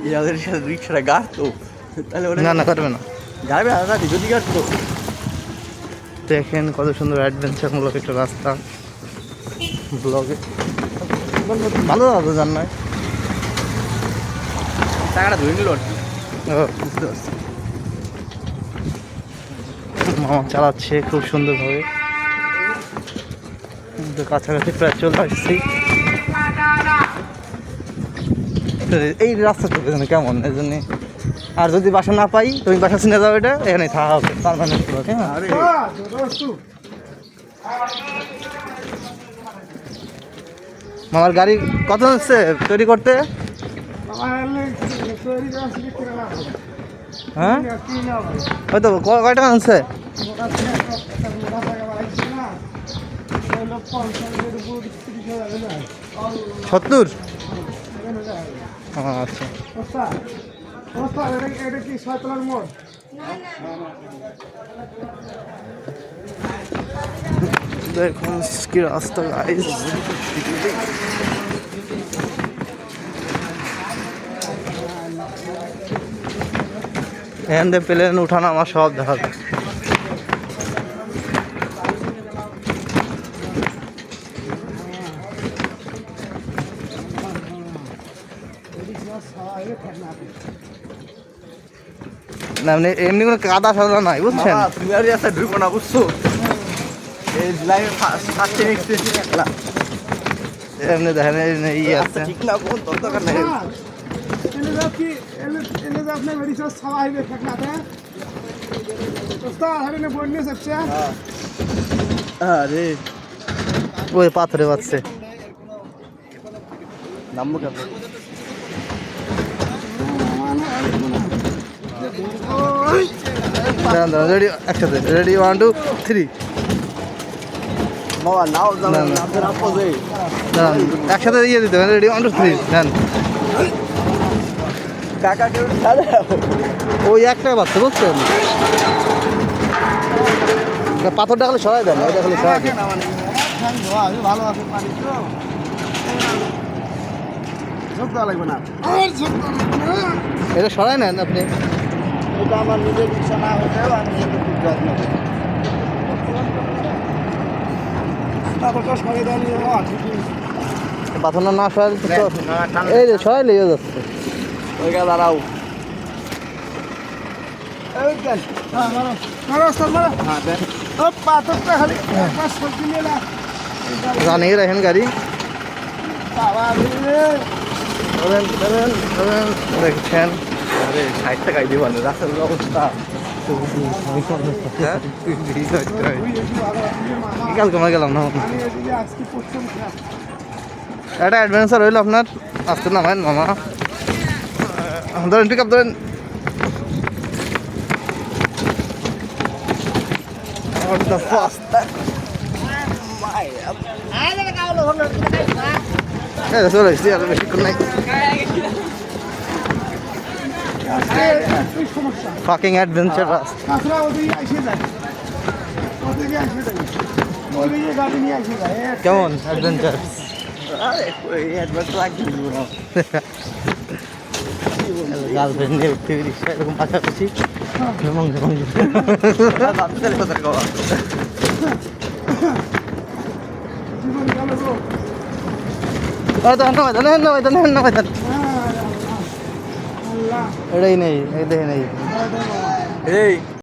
ইয়াদের সাথে রিক্সাটা গাড়তো তাহলে না না করবে না। গাড়বে না যদি গাড়তো। দেখেন কত সুন্দর অ্যাডভেঞ্চারমূলক একটা রাস্তা। ব্লগে ভালো হবে জান নয়, টাকাটা ধরে নিল বুঝতে পারছি। মামা চালাচ্ছে খুব সুন্দরভাবে। কিন্তু কাছাকাছি প্রায় চলে আসছি। এই রাস্তা চলতে জানো কেমন, এই জন্যে। আর যদি বাসা না পাই তুমি বাসা চিনে যাও, এটা এখানে থাকা হবে পারমানেন্ট। মামার গাড়ি কত হচ্ছে তৈরি করতে? হ্যাঁ ওই তো কয় টাকা আনছে? 70। আচ্ছা দেখুন কি রাস্তা গাইস। এখান থেকে প্লেন উঠানো আমার সব দেখা যায়। না এমনি কোনো কাদা সাদা নাই বুঝছেন। তুমি আর রাস্তায় ঢুকো না বুঝছো, এই লাইনে ফার্স্ট এক্সপিরিয়েন্স এমনি দেখেন ই আছে ঠিক না কোন দরকার নাই। আরে ওই পাথরে বাজছে। নামবো কেন? রেডি একসাথে, রেডি 1 2 3। বাবা নাও যাবেন না আপনার আপোজে একসাথে দিয়ে দিতে হবে। রেডি 1 2 3 দেন। কাকা কেউ ছাড়ে ওই একটাই বাচ্চা বুঝছেন। পাথরটা খালি সরাই দেন, ওইটা খালি সরাই দেন। ভালো আছে পানি তো ঝোঁক দেওয়া লাগবে না। এটা সরাই নেন আপনি। এটা আমার নিজের ইচ্ছা না হলেও আমি এতে খুব যত্ন করি। তারপরটা সরাই দেওয়া নিয়ে পাথরটা না সরাই এই যে সরাই লেগে যাচ্ছে। ওইটা দাঁড়াও জানিয়ে রাখেন গাড়ি দেখছেন। আরে 60 টাকায় দিবান রাস্তার অবস্থা। কালকে আমরা গেলাম না, একটা অ্যাডভেঞ্চার হইলো আপনার। আসতে নামেন মামা, ধরেন পিক আপ ধরেন। চলে এসছি আর বেশিক্ষণ নাই। ফাকিং অ্যাডভেঞ্চার কেমন অ্যাডভেঞ্চার? গার্লফ্রেন্ড নিয়ে উঠতে রিক্সা এরকম পাশাপাশি এটাই নেই, এই দেখে নেই। এই